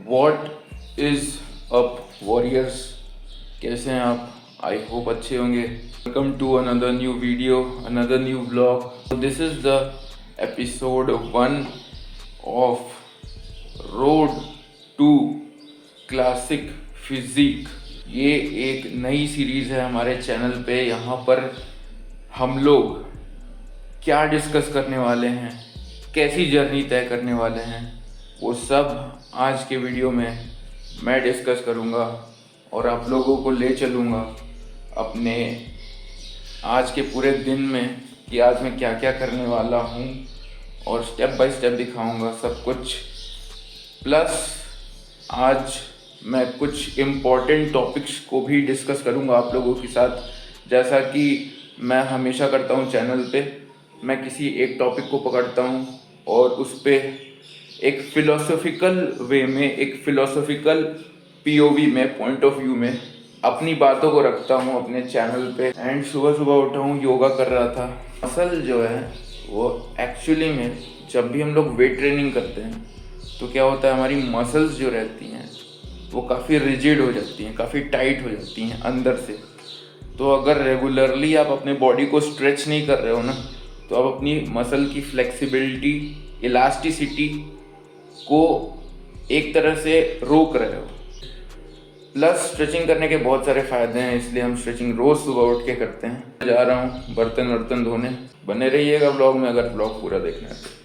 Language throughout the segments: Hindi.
वॉट इज़ अप वॉरियर्स, कैसे हैं आप? आई होप अच्छे होंगे। Welcome to another new video, another new blog. This is the episode 1 of road to classic physique. ये एक नई सीरीज़ है हमारे चैनल पे। यहाँ पर हम लोग क्या डिस्कस करने वाले हैं, कैसी जर्नी तय करने वाले हैं, वो सब आज के वीडियो में मैं डिस्कस करूँगा और आप लोगों को ले चलूँगा अपने आज के पूरे दिन में कि आज मैं क्या क्या करने वाला हूँ और स्टेप बाय स्टेप दिखाऊँगा सब कुछ। प्लस आज मैं कुछ इम्पॉर्टेंट टॉपिक्स को भी डिस्कस करूँगा आप लोगों के साथ। जैसा कि मैं हमेशा करता हूँ चैनल पे, मैं किसी एक टॉपिक को पकड़ता हूँ और उस पर एक फ़िलोसॉफिकल वे में, एक फ़िलोसॉफिकल पीओवी में, पॉइंट ऑफ व्यू में अपनी बातों को रखता हूँ अपने चैनल पे। एंड सुबह सुबह उठा हूँ, योगा कर रहा था। मसल जो है वो एक्चुअली में जब भी हम लोग वेट ट्रेनिंग करते हैं तो क्या होता है, हमारी मसल्स जो रहती हैं वो काफ़ी रिजिड हो जाती हैं, काफ़ी टाइट हो जाती हैं अंदर से। तो अगर रेगुलरली आप अपने बॉडी को स्ट्रेच नहीं कर रहे हो ना, तो आप अपनी मसल की फ्लेक्सिबिलिटी, इलास्टिसिटी को एक तरह से रोक रहे हो। प्लस स्ट्रेचिंग करने के बहुत सारे फ़ायदे हैं, इसलिए हम स्ट्रेचिंग रोज़ सुबह उठ के करते हैं। जा रहा हूँ बर्तन धोने। बने रहिएगा ब्लॉग में अगर ब्लॉग पूरा देखना है तो।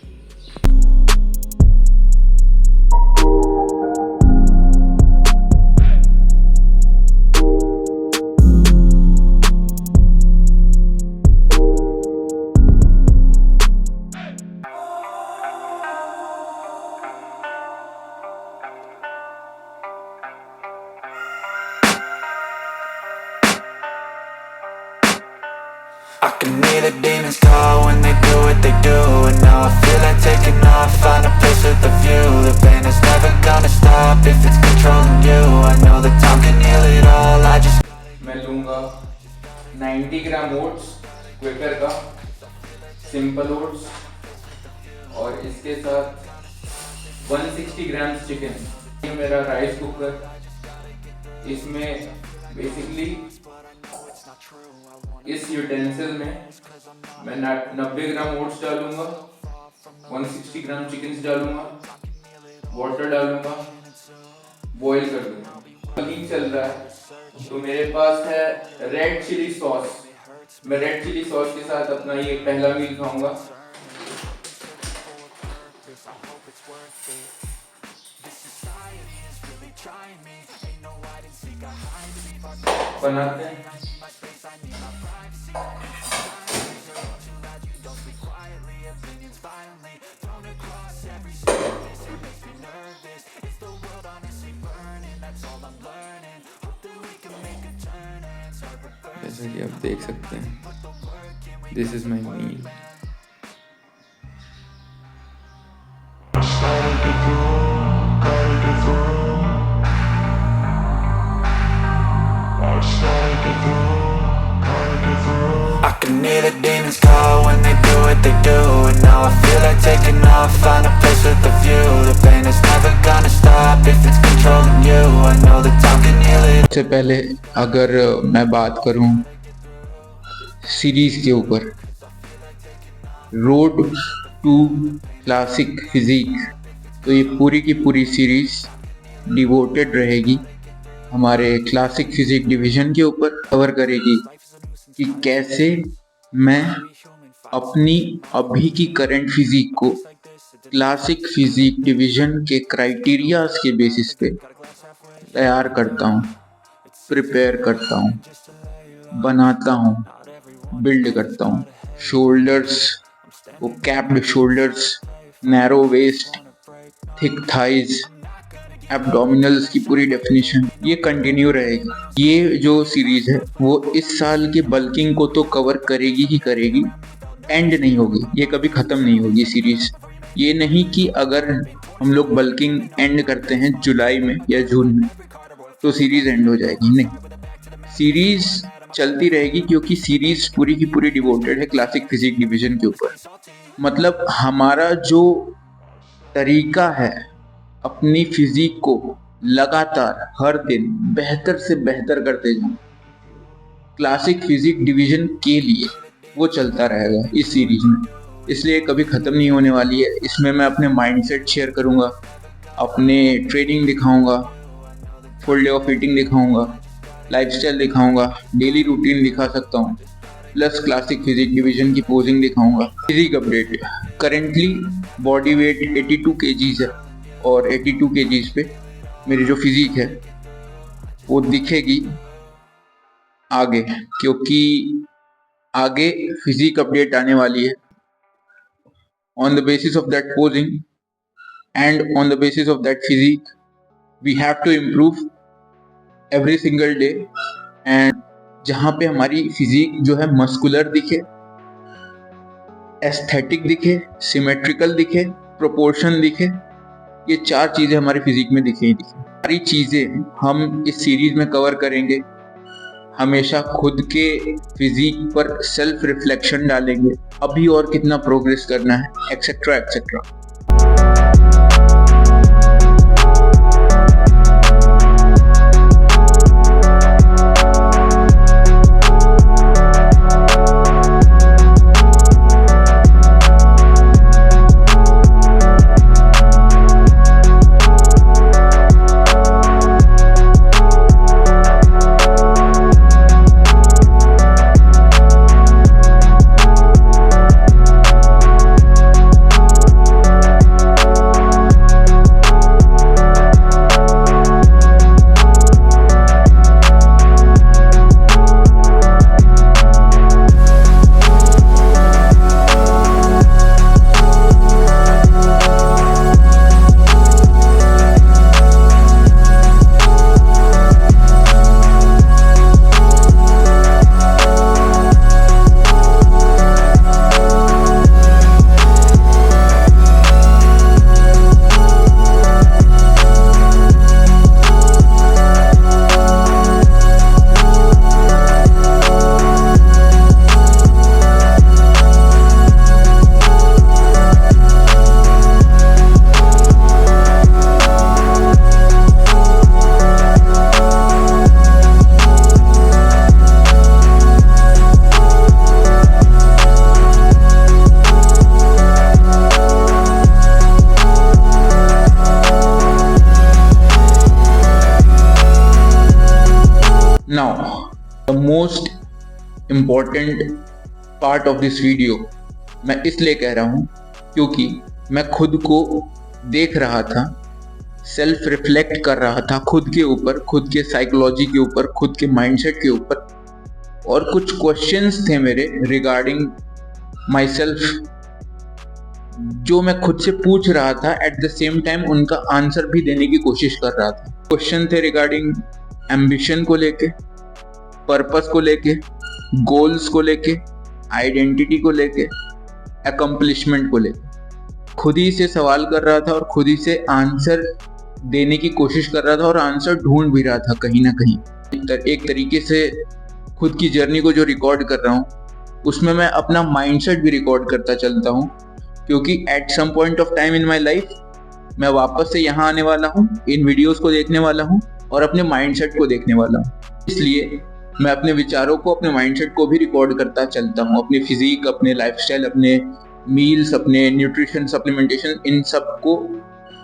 I can hear the demons call when they do what they do. And now I feel like taking off, find a place with a view. The pain is never gonna stop if it's controlling you. I know that time can heal it all, I just मैं लूँगा 90 ग्राम ओट्स, क्विकर का सिंपल ओट्स, और इसके साथ 160 ग्राम चिकन। ये मेरा राइस कुकर, इसमें बेसिकली इस यूटेंसिल में मैं 90 ग्राम ओट्स डालूंगा, 160 ग्राम चिकन डालूंगा, वाटर डालूंगा, बॉईल कर दूंगा। कुकिंग चल रहा है तो मेरे पास है रेड चिली सॉस। मैं रेड चिली सॉस के साथ अपना ये पहला मील खाऊंगा। बनाते हैं। जैसा कि आप देख सकते हैं, this is my meal. I can hear the demons call when they do what they do. And now I feel like taking off, find a place with a view. The pain is never gonna stop if it's controlling you. I know that time can heal it. सबसे पहले अगर मैं बात करूं सीरीज के ऊपर, रोड टू क्लासिक फिजिक, तो ये पूरी की पूरी सीरीज डिवोटेड रहेगी हमारे क्लासिक फिजिक डिवीजन के ऊपर। कवर करेगी कि कैसे मैं अपनी अभी की करंट फिजिक को क्लासिक फिजिक डिवीजन के क्राइटेरियाज के बेसिस पे तैयार करता हूँ, प्रिपेयर करता हूँ, बनाता हूँ, बिल्ड करता हूँ। शोल्डर्स, वो capped shoulders, narrow waist, thick thighs, abdominals की पूरी डेफिनेशन ये कंटिन्यू रहेगी। ये जो सीरीज है वो इस साल के बल्किंग को तो कवर करेगी ही करेगी, एंड नहीं होगी, ये कभी ख़त्म नहीं होगी सीरीज। ये नहीं कि अगर हम लोग बल्किंग एंड करते हैं जुलाई में या जून में तो सीरीज एंड हो जाएगी, नहीं, सीरीज चलती रहेगी, क्योंकि सीरीज पूरी की पूरी डिवोटेड है क्लासिक फिजिक डिवीजन के ऊपर। मतलब हमारा जो तरीका है अपनी फिजिक को लगातार हर दिन बेहतर से बेहतर करते जाऊं। क्लासिक फिजिक डिवीजन के लिए वो चलता रहेगा इस सीरीज में, इसलिए कभी ख़त्म नहीं होने वाली है। इसमें मैं अपने माइंडसेट शेयर करूँगा, अपने ट्रेनिंग दिखाऊँगा, फुल डे ऑफ ईटिंग दिखाऊँगा, लाइफस्टाइल दिखाऊँगा, डेली रूटीन दिखा सकता हूँ, प्लस क्लासिक फिजिक डिवीजन की पोजिंग दिखाऊँगा। Physique update, currently body weight 82 kgs है और 82 kgs पे मेरी जो फिजिक है वो दिखेगी आगे, क्योंकि आगे फिजिक अपडेट आने वाली है। On the basis of that posing and on the basis of that physique, we have to improve every single day. And जहाँ पे हमारी फिजिक जो है मस्कुलर दिखे, एस्थेटिक दिखे, सिमेट्रिकल दिखे, प्रोपोर्शन दिखे, ये 4 चीज़ें हमारी फिजिक में दिखे ही दिखे। सारी चीज़ें हम इस सीरीज में कवर करेंगे। हमेशा खुद के फिजिक पर सेल्फ रिफ्लेक्शन डालेंगे, अभी और कितना प्रोग्रेस करना है, etcetera etcetera. Now, the most important part of this video मैं इसलिए कह रहा हूँ क्योंकि मैं खुद को देख रहा था, सेल्फ रिफ्लेक्ट कर रहा था खुद के ऊपर, खुद के साइकोलॉजी के ऊपर, खुद के माइंडसेट के ऊपर, और कुछ क्वेश्चंस थे मेरे रिगार्डिंग माई सेल्फ जो मैं खुद से पूछ रहा था, एट द सेम टाइम उनका आंसर भी देने की कोशिश कर रहा था। क्वेश्चन थे रिगार्डिंग एम्बिशन को लेके, पर्पस को लेके, गोल्स को लेके, आइडेंटिटी को लेके, अकम्पलिशमेंट को लेके। खुद ही से सवाल कर रहा था और खुद ही से आंसर देने की कोशिश कर रहा था और आंसर ढूंढ भी रहा था कहीं ना कहीं। एक तरीके से खुद की जर्नी को जो रिकॉर्ड कर रहा हूँ उसमें मैं अपना माइंडसेट भी रिकॉर्ड करता चलता हूँ, क्योंकि at some point of time in my life मैं वापस से यहाँ आने वाला हूँ, इन वीडियोस को देखने वाला हूँ और अपने माइंडसेट को देखने वाला हूँ। इसलिए मैं अपने विचारों को, अपने माइंडसेट को भी रिकॉर्ड करता चलता हूँ। अपनी फिजिक, अपने लाइफस्टाइल, अपने मील्स, अपने न्यूट्रिशन, सप्लीमेंटेशन, इन सब को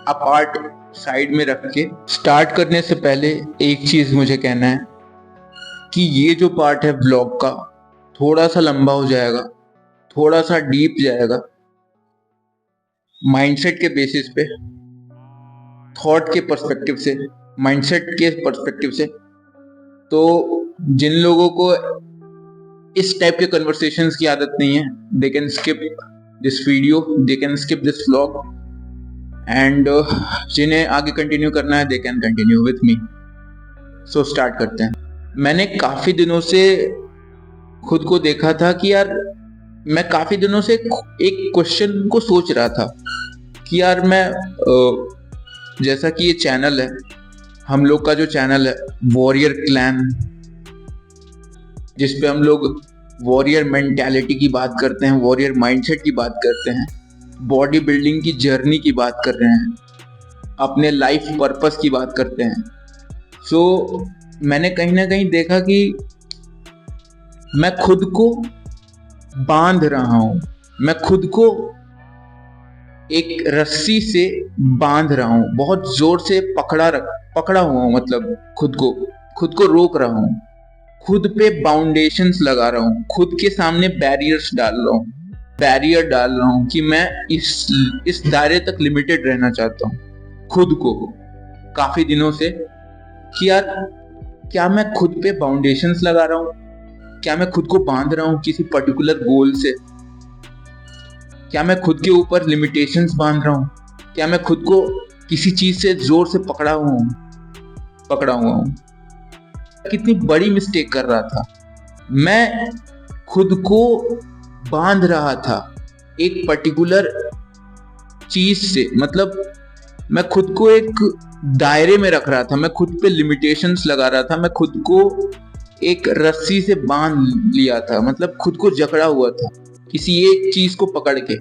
अपार्ट साइड में रख के स्टार्ट करने से पहले एक चीज़ मुझे कहना है कि ये जो पार्ट है ब्लॉग का थोड़ा सा लंबा हो जाएगा, थोड़ा सा डीप जाएगा, माइंडसेट के बेसिस पे, थॉट के पर्सपेक्टिव से, माइंडसेट के पर्सपेक्टिव से। तो जिन लोगों को इस टाइप के कन्वर्सेशंस की आदत नहीं है, they can skip this video, they can skip this vlog, and जिन्हें आगे कंटिन्यू करना है they can continue with me. So start करते हैं। मैंने काफ़ी दिनों से खुद को देखा था कि यार मैं काफ़ी दिनों से एक क्वेश्चन को सोच रहा था कि यार मैं जैसा कि ये चैनल है, हम लोग का जो चैनल है वॉरियर क्लैन, जिस पे हम लोग वॉरियर मेंटालिटी की बात करते हैं, वॉरियर माइंडसेट की बात करते हैं, बॉडी बिल्डिंग की जर्नी की बात कर रहे हैं, अपने लाइफ पर्पस की बात करते हैं, सो मैंने कहीं ना कहीं देखा कि मैं खुद को बांध रहा हूं, मैं खुद को एक रस्सी से बांध रहा हूं, बहुत जोर से पकड़ा हुआ हूं, मतलब खुद को रोक रहा हूं, खुद पे बाउंडेशंस लगा रहा हूं, खुद के सामने बैरियर डाल रहा हूं कि मैं इस दायरे तक लिमिटेड रहना चाहता हूं खुद को काफी दिनों से, कि यार क्या मैं खुद पे बाउंडेशंस लगा रहा हूं, क्या मैं खुद को बांध रहा हूं किसी पर्टिकुलर गोल से, क्या मैं खुद के ऊपर लिमिटेशंस बांध रहा हूं, क्या मैं खुद को किसी चीज से जोर से पकड़ा हुआ हूं। कितनी बड़ी मिस्टेक कर रहा था, मैं खुद को बांध रहा था एक पर्टिकुलर चीज से, मतलब मैं खुद को एक दायरे में रख रहा था, मैं खुद पे लिमिटेशंस लगा रहा था, मैं खुद को एक रस्सी से बांध लिया था, मतलब खुद को जकड़ा हुआ था किसी एक चीज को पकड़ के।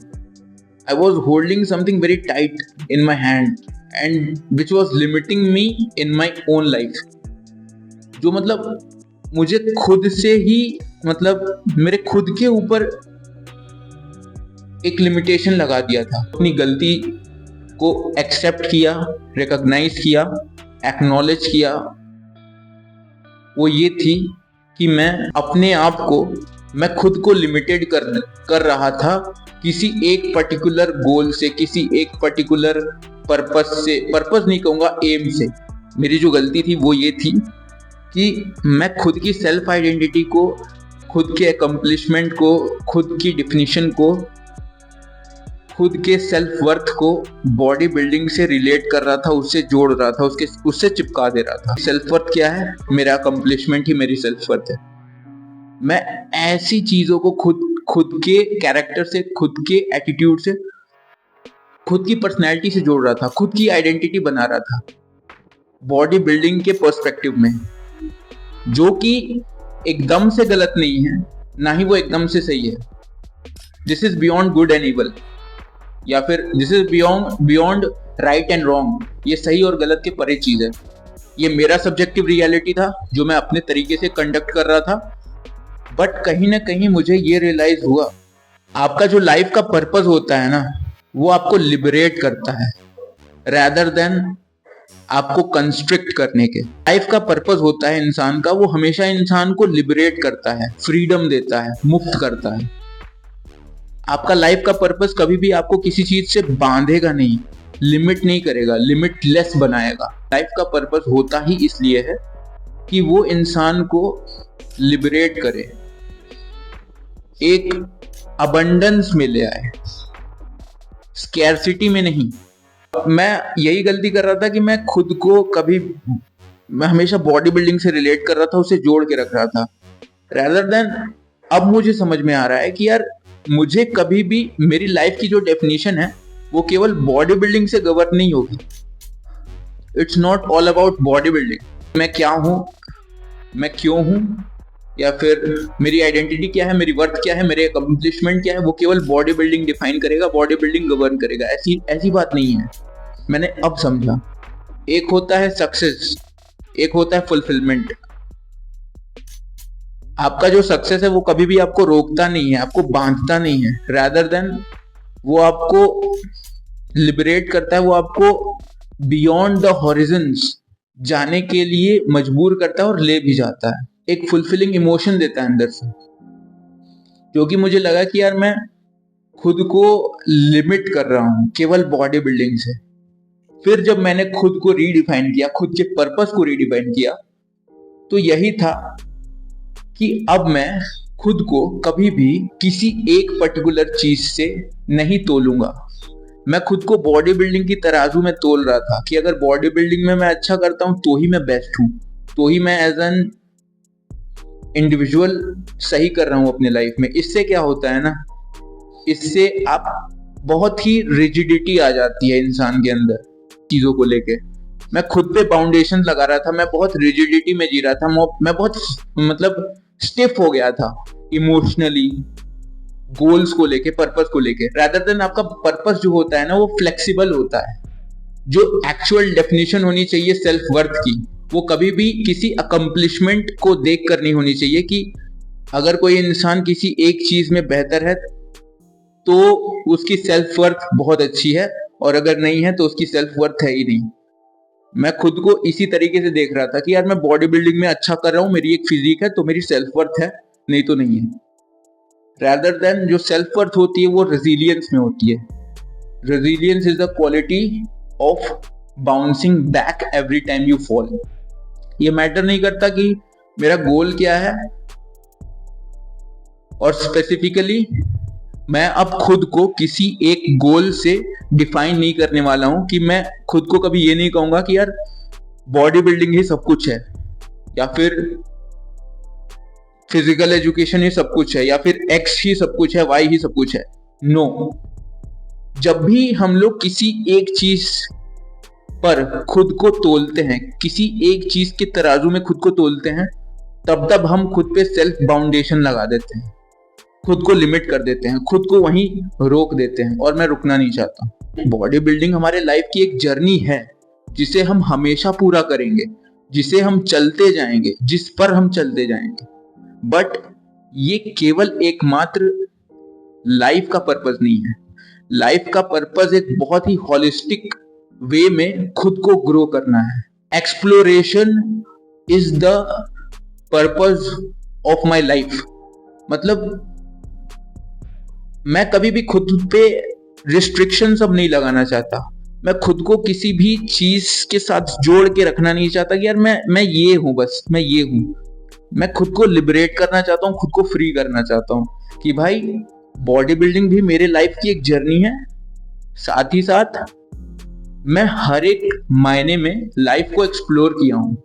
I was holding something very tight in my hand and which was limiting me in my own life, जो मतलब मुझे खुद से ही, मतलब मेरे खुद के ऊपर एक लिमिटेशन लगा दिया था। अपनी गलती को एक्सेप्ट किया, रिकॉग्नाइज किया, एक्नॉलेज किया, वो ये थी कि मैं अपने आप को, मैं खुद को लिमिटेड कर रहा था किसी एक पर्टिकुलर गोल से, किसी एक पर्टिकुलर पर्पस नहीं कहूँगा, एम से। मेरी जो गलती थी वो ये थी कि मैं खुद की सेल्फ आइडेंटिटी को, खुद के अकम्पलिशमेंट को, खुद की डिफिनीशन को, खुद के सेल्फ वर्थ को बॉडी बिल्डिंग से रिलेट कर रहा था, उससे जोड़ रहा था, उससे चिपका दे रहा था। सेल्फ वर्थ क्या है? मेरा अकम्पलिशमेंट ही मेरी सेल्फ वर्थ है। मैं ऐसी चीजों को खुद के कैरेक्टर से, खुद के एटीट्यूड से, खुद की पर्सनैलिटी से जोड़ रहा था, खुद की आइडेंटिटी बना रहा था बॉडी बिल्डिंग के पर्सपेक्टिव में, जो कि एकदम से गलत नहीं है, ना ही वो एकदम से सही है। This is beyond good and evil, या फिर this is beyond right and wrong. ये सही और गलत के परे चीज है। ये मेरा सब्जेक्टिव रियलिटी था जो मैं अपने तरीके से कंडक्ट कर रहा था, बट कहीं ना कहीं मुझे ये रियलाइज हुआ, आपका जो लाइफ का पर्पस होता है ना, वो आपको लिबरेट करता है रैदर देन आपको कंस्ट्रिक्ट करने के। लाइफ का पर्पस होता है इंसान का, वो हमेशा इंसान को लिबरेट करता है, फ्रीडम देता है, मुक्त करता है। आपका लाइफ का पर्पस कभी भी आपको किसी चीज से बांधेगा नहीं, लिमिट नहीं करेगा, लिमिटलेस बनाएगा। लाइफ का पर्पस होता ही इसलिए है कि वो इंसान को लिबरेट करे, एक अबंडेंस में ले आए, स्कैरसिटी में नहीं। मैं यही गलती कर रहा था कि मैं खुद को मैं हमेशा बॉडी बिल्डिंग से रिलेट कर रहा था, उसे जोड़ के रख रहा था, rather than अब मुझे समझ में आ रहा है कि यार मुझे कभी भी मेरी लाइफ की जो डेफिनेशन है वो केवल बॉडी बिल्डिंग से गवर्न नहीं होगी। It's not all about body building. मैं क्या हूं, मैं क्यों हूं, या फिर मेरी आइडेंटिटी क्या है, मेरी वर्थ क्या है, मेरे अकम्पलिशमेंट क्या है, वो केवल बॉडी बिल्डिंग डिफाइन करेगा, बॉडी बिल्डिंग गवर्न करेगा। ऐसी बात नहीं है। मैंने अब समझा, एक होता है सक्सेस, एक होता है फुलफिलमेंट। आपका जो सक्सेस है वो कभी भी आपको रोकता नहीं है, आपको बांधता नहीं है, रैदर देन वो आपको लिबरेट करता है, वो आपको बियॉन्ड द हॉरिजन्स जाने के लिए मजबूर करता है और ले भी जाता है। एक फुलफिलिंग इमोशन देता है अंदर से, क्योंकि मुझे लगा कि यार मैं खुद को लिमिट कर रहा हूं केवल बॉडी बिल्डिंग से। फिर जब मैंने खुद को रीडिफाइन किया, खुद के पर्पस को रीडिफाइन किया, तो यही था कि अब मैं खुद को कभी भी किसी एक पर्टिकुलर चीज से नहीं तोलूंगा। मैं खुद को बॉडी बिल्डिंग की तराजू में तोल रहा था कि अगर बॉडी बिल्डिंग में मैं अच्छा करता हूं तो ही मैं बेस्ट हूं, तो ही मैं एज एन इंडिविजुअल सही कर रहा हूं अपने लाइफ में। इससे क्या होता है ना, इससे आप बहुत ही रिजिडिटी आ जाती है इंसान के अंदर चीजों को लेके। मैं खुद पे बाउंडेशन लगा रहा था, मैं बहुत रिजिडिटी में जी रहा था, मैं बहुत मतलब स्टिफ हो गया था इमोशनली, गोल्स को लेके, पर्पस को लेके। रैदर देन आपका पर्पस जो होता है ना वो फ्लेक्सिबल होता है, जो एक्चुअल डेफिनेशन होनी चाहिए सेल्फ वर्थ की, वो कभी भी किसी अकम्पलिशमेंट को देख कर नहीं होनी चाहिए कि अगर कोई इंसान किसी एक चीज में बेहतर है तो उसकी सेल्फ वर्थ बहुत अच्छी है, और अगर नहीं है तो उसकी सेल्फ वर्थ है ही नहीं। मैं खुद को इसी तरीके से देख रहा था कि यार मैं बॉडी बिल्डिंग में अच्छा कर रहा हूँ, मेरी एक फिजिक है तो मेरी सेल्फ वर्थ है, नहीं तो नहीं है। रैदर देन जो सेल्फ वर्थ होती है वो रेजिलियंस में होती है। Resilience is the quality of bouncing back every time you fall. ये मैटर नहीं करता कि मेरा गोल क्या है, और स्पेसिफिकली मैं अब खुद को किसी एक गोल से डिफाइन नहीं करने वाला हूं कि मैं खुद को कभी ये नहीं कहूंगा कि यार बॉडी बिल्डिंग ही सब कुछ है, या फिर फिजिकल एजुकेशन ही सब कुछ है, या फिर एक्स ही सब कुछ है, वाई ही सब कुछ है। नो, जब भी हम लोग किसी एक चीज पर खुद को तोलते हैं, किसी एक चीज के तराजू में खुद को तोलते हैं, तब हम खुद पे सेल्फ बाउंडेशन लगा देते हैं, खुद को लिमिट कर देते हैं, खुद को वहीं रोक देते हैं, और मैं रुकना नहीं चाहता। बॉडी बिल्डिंग हमारे लाइफ की एक जर्नी है जिसे हम हमेशा पूरा करेंगे, जिसे हम चलते जाएंगे, जिस पर हम चलते जाएंगे। बट ये केवल एकमात्र लाइफ का पर्पस नहीं है। लाइफ का पर्पस एक बहुत ही होलिस्टिक वे में खुद को ग्रो करना है। Exploration is the purpose of my life. मतलब मैं कभी भी खुद पे रिस्ट्रिक्शन अब नहीं लगाना चाहता। मैं खुद को किसी भी चीज के साथ जोड़ के रखना नहीं चाहता कि यार मैं ये हूं, बस मैं ये हूं। मैं खुद को लिबरेट करना चाहता हूं, खुद को फ्री करना चाहता हूं कि भाई बॉडी बिल्डिंग भी मेरे लाइफ की एक जर्नी है। साथ ही साथ मैं हर एक मायने में लाइफ को एक्सप्लोर किया हूं।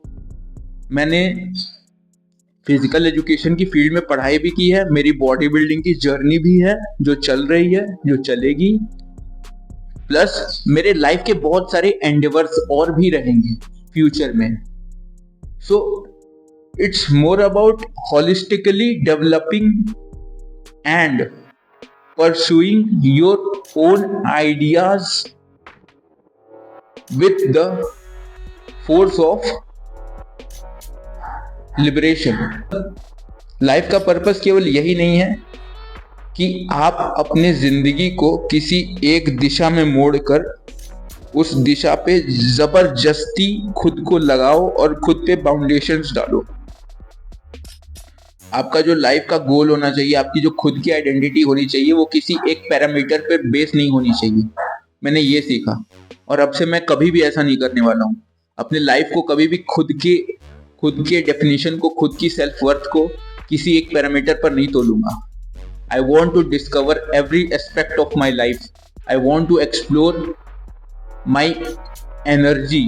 मैंने फिजिकल एजुकेशन की फील्ड में पढ़ाई भी की है, मेरी बॉडी बिल्डिंग की जर्नी भी है जो चल रही है, जो चलेगी, प्लस मेरे लाइफ के बहुत सारे एंडेवर्स और भी रहेंगे फ्यूचर में। So it's more about holistically developing and pursuing your own ideas with the force of liberation. Life का पर्पस केवल यही नहीं है कि आप अपने जिंदगी को किसी एक दिशा में मोड़कर उस दिशा पे जबरदस्ती खुद को लगाओ और खुद पे बाउंडेशंस डालो। आपका जो लाइफ का गोल होना चाहिए, आपकी जो खुद की आइडेंटिटी होनी चाहिए, वो किसी एक पैरामीटर पे बेस नहीं होनी चाहिए। मैंने ये सीखा, और अब से मैं कभी भी ऐसा नहीं करने वाला हूँ। अपने लाइफ को कभी भी खुद के डेफिनेशन को, खुद की सेल्फ वर्थ को किसी एक पैरामीटर पर नहीं तोलूंगा। I want to discover every aspect of my life. I want to explore my energy.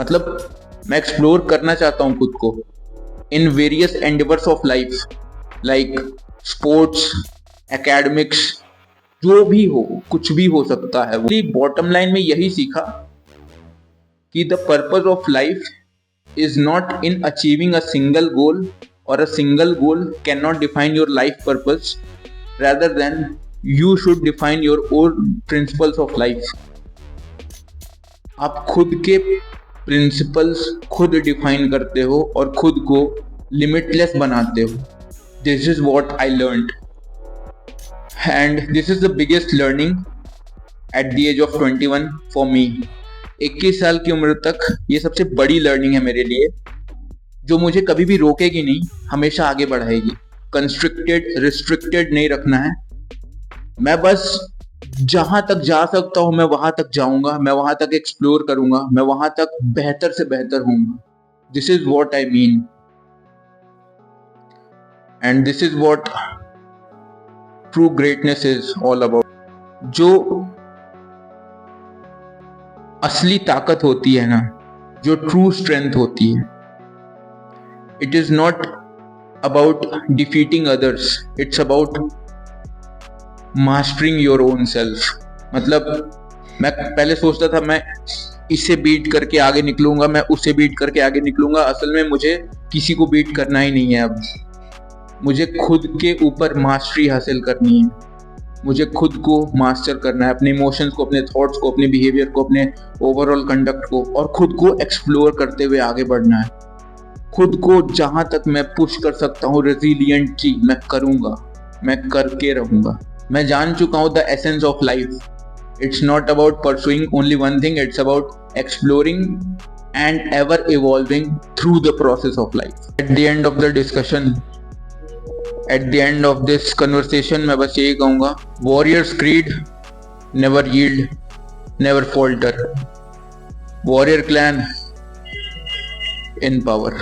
मतलब मैं एक्सप्लोर करना चाहता हूं खुद को in various endeavours of life, like sports, academics, जो भी हो, कुछ भी हो सकता है। बॉटम लाइन में यही सीखा कि the purpose of life is not in achieving a single goal, or a single goal cannot define your life purpose. Rather than you should define your own principles of life. आप खुद के प्रिंसिपल्स खुद डिफाइन करते हो और खुद को लिमिटलेस बनाते हो। This is what I learned, and this is the biggest learning at the age of 21 for me. 21 साल की उम्र तक ये सबसे बड़ी लर्निंग है मेरे लिए, जो मुझे कभी भी रोकेगी नहीं, हमेशा आगे बढ़ाएगी। कंस्ट्रिक्टेड, रिस्ट्रिक्टेड नहीं रखना है। मैं बस जहां तक जा सकता हूं मैं वहां तक जाऊंगा, मैं वहां तक एक्सप्लोर करूंगा, मैं वहां तक बेहतर से बेहतर हूंगा। This is what I mean, and this is what true greatness is all about. जो असली ताकत होती है ना, जो ट्रू स्ट्रेंथ होती है, it is not about defeating others, it's about mastering your own self. मतलब मैं पहले सोचता था मैं इसे बीट करके आगे निकलूंगा, मैं उसे बीट करके आगे निकलूंगा। असल में मुझे किसी को बीट करना ही नहीं है। अब मुझे खुद के ऊपर मास्टरी हासिल करनी है। मुझे खुद को मास्टर करना है, अपने इमोशंस को, अपने थॉट्स को, अपने बिहेवियर को, अपने ओवरऑल कंडक्ट को, और खुद को एक्सप्लोर करते हुए आगे बढ़ना है। खुद को जहां तक मैं पुश कर सकता हूँ रेजिलियंटली मैं करूँगा, मैं करके रहूँगा। मैं जान चुका हूँ the essence of life. It's not about pursuing only one thing, it's about exploring and ever evolving through the process of life. At the end of the discussion, at the end of this conversation मैं बस यही कहूँगा, warrior's creed, never yield, never falter, warrior clan in power.